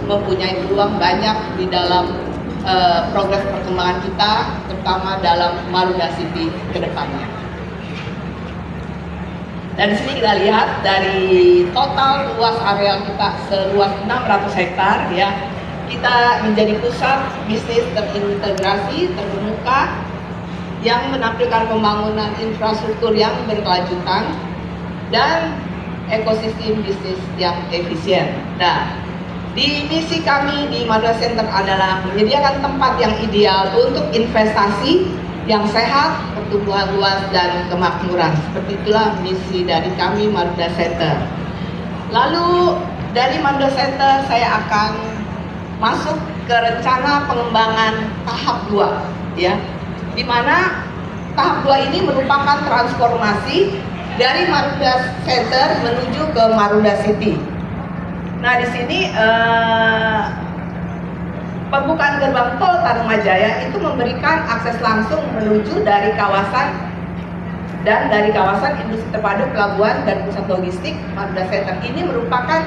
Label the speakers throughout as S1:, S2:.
S1: mempunyai peluang banyak di dalam progres perkembangan kita, terutama dalam Marunda City ke depannya. Dan di sini kita lihat dari total luas areal kita seluas 600 hektar ya, kita menjadi pusat bisnis terintegrasi, terkemuka yang menampilkan pembangunan infrastruktur yang berkelanjutan dan ekosistem bisnis yang efisien. Nah, di misi kami di Marunda Center adalah menyediakan tempat yang ideal untuk investasi yang sehat, pertumbuhan luas, dan kemakmuran. Seperti itulah misi dari kami Marunda Center. Lalu dari Marunda Center saya akan masuk ke rencana pengembangan tahap 2 ya, di mana tahap 2 ini merupakan transformasi dari Marunda Center menuju ke Marunda City. Nah, di sini pembukaan gerbang tol Tarumajaya itu memberikan akses langsung menuju dari kawasan industri terpadu pelabuhan dan pusat logistik Marunda Center. Ini merupakan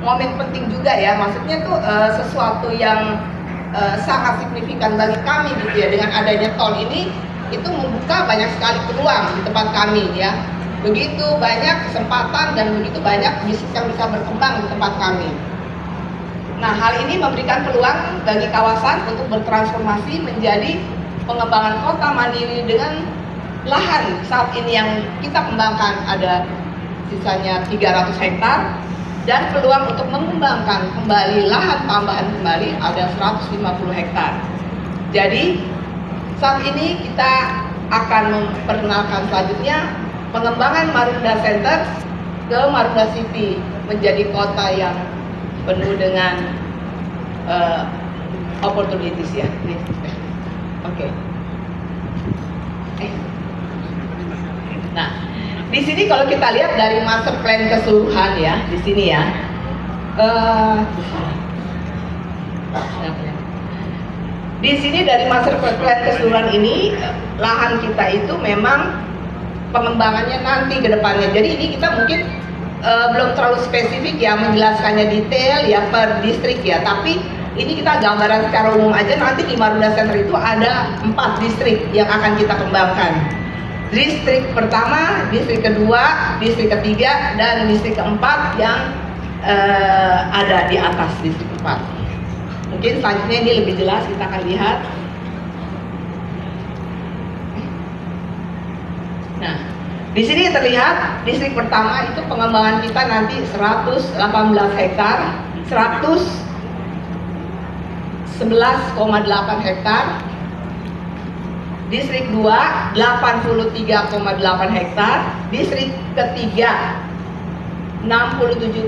S1: momen penting juga ya, maksudnya tuh sesuatu yang sangat signifikan bagi kami gitu ya. Dengan adanya tol ini itu membuka banyak sekali peluang di tempat kami ya. Begitu banyak kesempatan dan begitu banyak bisnis yang bisa berkembang di tempat kami. Nah, hal ini memberikan peluang bagi kawasan untuk bertransformasi menjadi pengembangan kota mandiri dengan lahan saat ini yang kita kembangkan ada sisanya 300 hektar dan peluang untuk mengembangkan kembali lahan tambahan kembali ada 150 hektar. Jadi saat ini kita akan memperkenalkan selanjutnya pengembangan Marunda Center ke Marunda City menjadi kota yang penuh dengan opportunities ya. Oke. Nah, di sini kalau kita lihat dari master plan keseluruhan ya, di sini ya. Di sini dari master plan keseluruhan ini lahan kita itu memang pengembangannya nanti ke depannya. Jadi ini kita mungkin belum terlalu spesifik ya menjelaskannya detail ya per distrik ya, tapi ini kita gambaran secara umum aja. Nanti di Marunda Center itu ada 4 distrik yang akan kita kembangkan. Distrik pertama, distrik kedua, distrik ketiga, dan distrik keempat yang ada di atas distrik 4. Mungkin selanjutnya ini lebih jelas kita akan lihat. Nah, di sini terlihat distrik pertama itu pengembangan kita nanti 118 hektar, 111,8 hektar. Distrik 2 83,8 hektar, distrik ketiga 67,4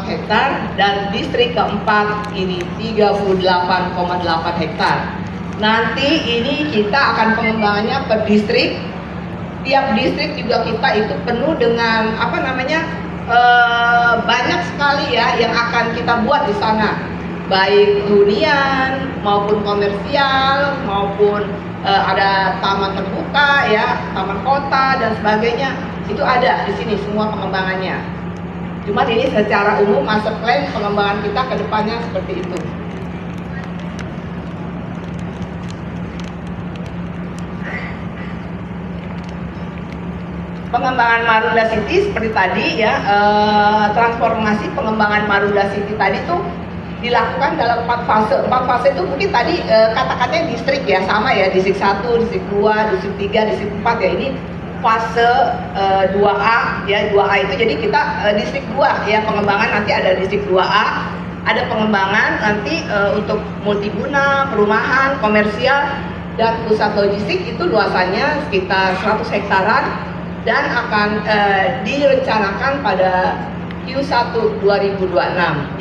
S1: hektar, dan distrik keempat ini 38,8 hektar. Nanti ini kita akan pengembangannya per distrik. Tiap distrik juga kita itu penuh dengan banyak sekali ya yang akan kita buat di sana, baik hunian maupun komersial maupun ada taman terbuka ya, taman kota dan sebagainya. Itu ada di sini semua pengembangannya. Cuma ini secara umum master plan pengembangan kita ke depannya seperti itu. Pengembangan Marunda City seperti tadi ya, transformasi pengembangan Marunda City tadi tuh dilakukan dalam 4 fase. 4 fase itu mungkin tadi kata-katanya distrik ya, sama ya, distrik 1, distrik 2, distrik 3, distrik 4 ya. Ini fase 2A ya, 2A itu jadi kita distrik 2 ya, pengembangan nanti ada distrik 2A, ada pengembangan nanti untuk multiguna, perumahan, komersial, dan pusat logistik itu luasannya sekitar 100 hektaran dan akan direncanakan pada Q1 2026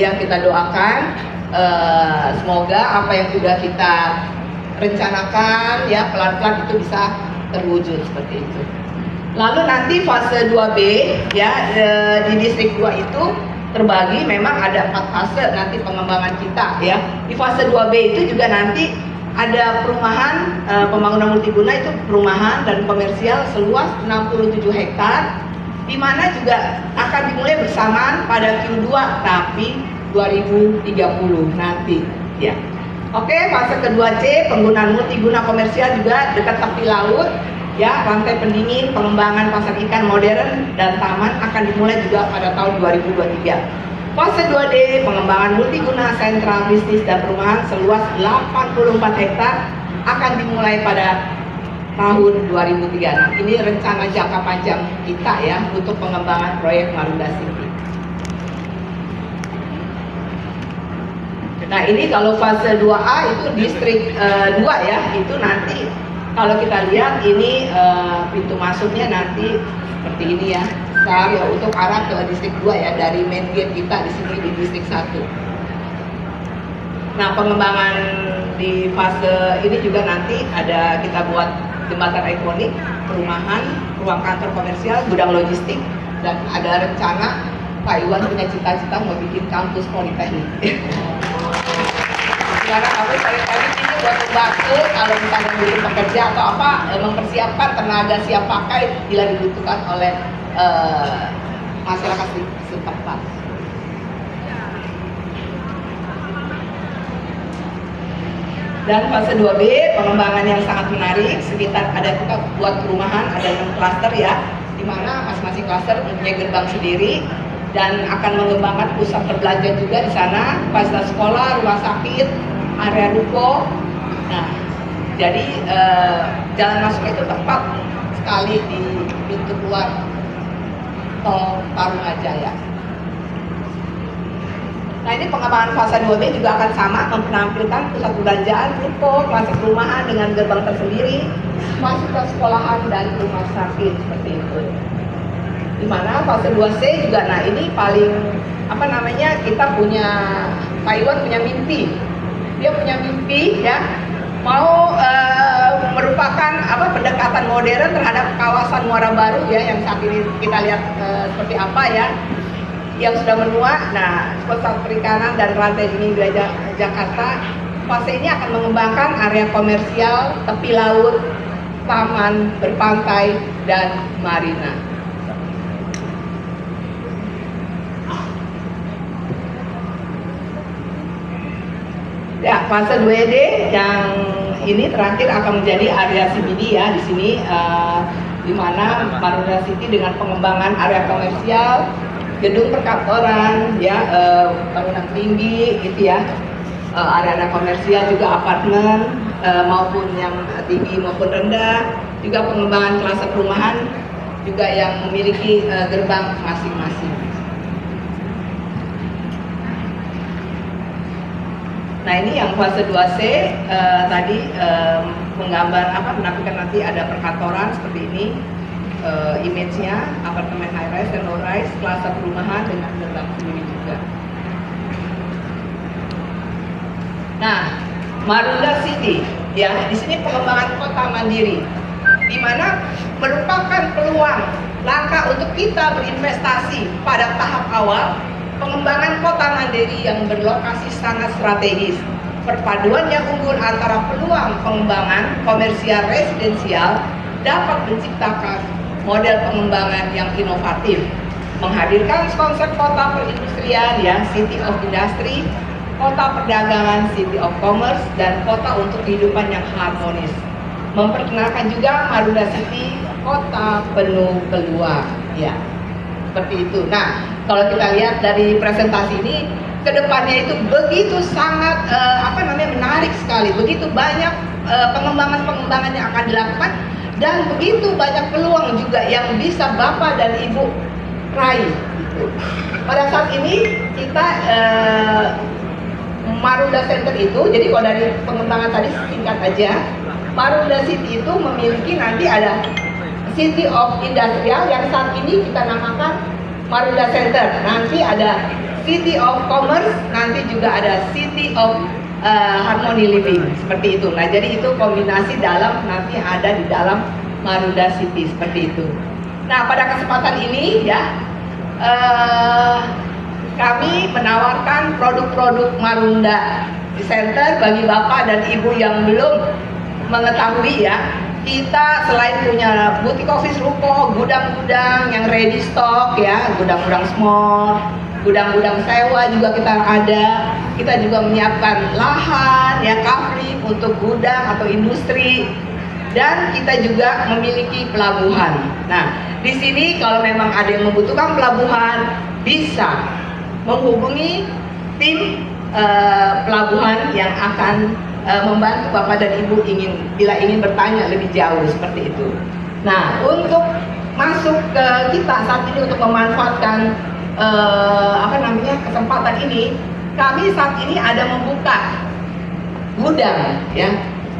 S1: yang kita doakan semoga apa yang sudah kita rencanakan ya pelan-pelan itu bisa terwujud seperti itu. Lalu nanti fase 2B ya di distrik 2 itu terbagi, memang ada 4 fase nanti pengembangan kita ya. Di fase 2B itu juga nanti ada perumahan, pembangunan multiguna itu perumahan dan komersial seluas 67 hektar, di mana juga akan dimulai bersamaan pada Q2, tapi 2030 nanti ya. Oke, fase kedua C, penggunaan multiguna komersial juga dekat tepi laut ya, rantai pendingin, pengembangan pasar ikan modern dan taman akan dimulai juga pada tahun 2023. Fase 2D, pengembangan multiguna sentral bisnis dan perumahan seluas 84 hektar akan dimulai pada tahun 2003. Nah, ini rencana jangka panjang kita ya untuk pengembangan proyek Marunda City. Nah, ini kalau fase 2A itu distrik 2 ya, itu nanti kalau kita lihat ini pintu masuknya nanti seperti ini ya, ya untuk arah ke distrik 2 ya, dari main gate kita di sini di distrik 1. Nah, pengembangan di fase ini juga nanti ada kita buat jembatan ikonik, perumahan, ruang kantor komersial, gudang logistik, dan ada rencana Pak Iwan punya cita-cita mau bikin kampus politeknik. Karena kami tadi ini buat membantu kalau misalnya butuh pekerja atau apa, mempersiapkan tenaga siap pakai bila dibutuhkan oleh masyarakat setempat. Dan fase 2B, pengembangan yang sangat menarik, sekitar ada kita buat perumahan, ada 6 klaster ya, di mana masing-masing klaster mempunyai gerbang sendiri dan akan mengembangkan pusat perbelanjaan juga di sana, fasilitas sekolah, rumah sakit, area ruko. Nah, jadi jalan masuknya itu tepat sekali di pintu keluar tol Tarumajaya. Nah, ini pengembangan fase 2B juga akan sama, menampilkan pusat perbelanjaan, ruko, klasik perumahan dengan gerbang tersendiri, fasilitas sekolahan dan rumah sakit seperti itu. Di mana fase 2C juga, nah ini paling apa namanya, kita punya Pak Iwan punya mimpi. Dia punya mimpi ya, mau merupakan pendekatan modern terhadap kawasan Muara Baru ya, yang saat ini kita lihat seperti apa ya, yang sudah menua. Nah, pusat perikanan dan rantai dingin wilayah Jakarta. Fase ini akan mengembangkan area komersial, tepi laut, taman berpantai, dan marina. Ya, fase 2D yang ini terakhir akan menjadi area CBD ya, di sini di mana Marunda City dengan pengembangan area komersial, gedung perkantoran ya, bangunan tinggi gitu ya, area komersial juga apartemen maupun yang tinggi maupun rendah, juga pengembangan klase perumahan juga yang memiliki gerbang masing-masing. Nah, ini yang fase 2C tadi menggambar menampilkan nanti ada perkantoran seperti ini, image-nya apartemen high rise dan low rise, klase perumahan dengan gerbang sendiri juga. Nah, Marunda City ya, di sini pengembangan kota mandiri, di mana merupakan peluang langkah untuk kita berinvestasi pada tahap awal. Pengembangan kota mandiri yang berlokasi sangat strategis. Perpaduan yang unggul antara peluang pengembangan komersial residensial dapat menciptakan model pengembangan yang inovatif, menghadirkan konsep kota perindustrian ya, City of Industry, kota perdagangan, City of Commerce, dan kota untuk kehidupan yang harmonis. Memperkenalkan juga Marunda City, kota penuh peluang ya. Seperti itu. Nah, kalau kita lihat dari presentasi ini, kedepannya itu begitu sangat menarik sekali. Begitu banyak pengembangan-pengembangan yang akan dilakukan dan begitu banyak peluang juga yang bisa Bapak dan Ibu raih. Gitu. Pada saat ini kita Marunda Center itu, jadi kalau dari pengembangan tadi singkat aja, Marunda City itu memiliki nanti ada City of Industrial yang saat ini kita namakan Marunda Center. Nanti ada City of Commerce, nanti juga ada City of Harmony Living, seperti itu. Nah, jadi itu kombinasi dalam nanti ada di dalam Marunda City seperti itu. Nah, pada kesempatan ini ya, kami menawarkan produk-produk Marunda Center bagi Bapak dan Ibu yang belum mengetahui ya. Kita selain punya butik office ruko, gudang-gudang yang ready stock ya, gudang-gudang small, gudang-gudang sewa juga kita ada, kita juga menyiapkan lahan, ya kafling untuk gudang atau industri, dan kita juga memiliki pelabuhan. Nah, di sini kalau memang ada yang membutuhkan pelabuhan, bisa menghubungi tim pelabuhan yang akan membantu Bapak dan Ibu bila ingin bertanya lebih jauh seperti itu. Nah, untuk masuk ke kita saat ini untuk memanfaatkan kesempatan ini, kami saat ini ada membuka gudang, ya,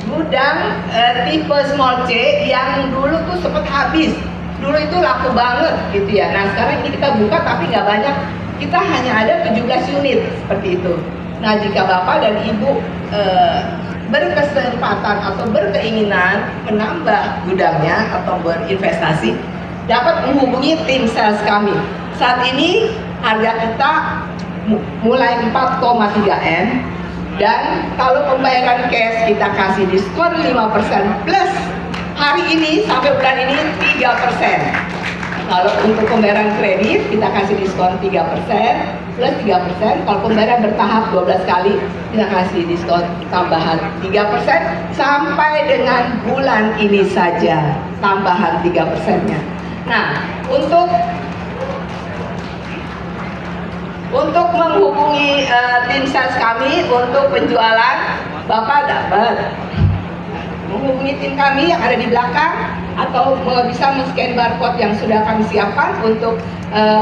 S1: gudang tipe small C yang dulu tuh sempat habis. Dulu itu laku banget gitu ya. Nah, sekarang ini kita buka tapi nggak banyak. Kita hanya ada 17 unit seperti itu. Nah, jika Bapak dan Ibu berkesempatan atau berkeinginan menambah gudangnya atau berinvestasi, dapat menghubungi tim sales kami. Saat ini harga kita mulai 4,3 M, dan kalau pembayaran cash kita kasih diskon 5% plus hari ini sampai bulan ini 3%. Kalau untuk pembayaran kredit kita kasih diskon 3% plus 3%. Kalau pembayaran bertahap 12 kali kita kasih diskon tambahan 3% sampai dengan bulan ini saja, tambahan 3%-nya. Nah, untuk menghubungi tim sales kami untuk penjualan, Bapak dapat menghubungi tim kami yang ada di belakang, atau bisa men-scan barcode yang sudah kami siapkan untuk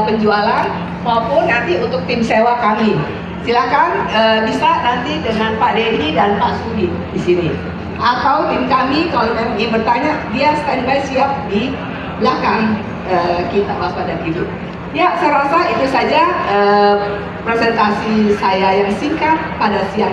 S1: penjualan, maupun nanti untuk tim sewa kami. Silakan bisa nanti dengan Pak Denny dan Pak Sudi di sini. Atau tim kami kalau memang ingin bertanya, dia standby siap di belakang kita, Bapak dan Ibu. Ya, saya rasa itu saja presentasi saya yang singkat pada siang hari.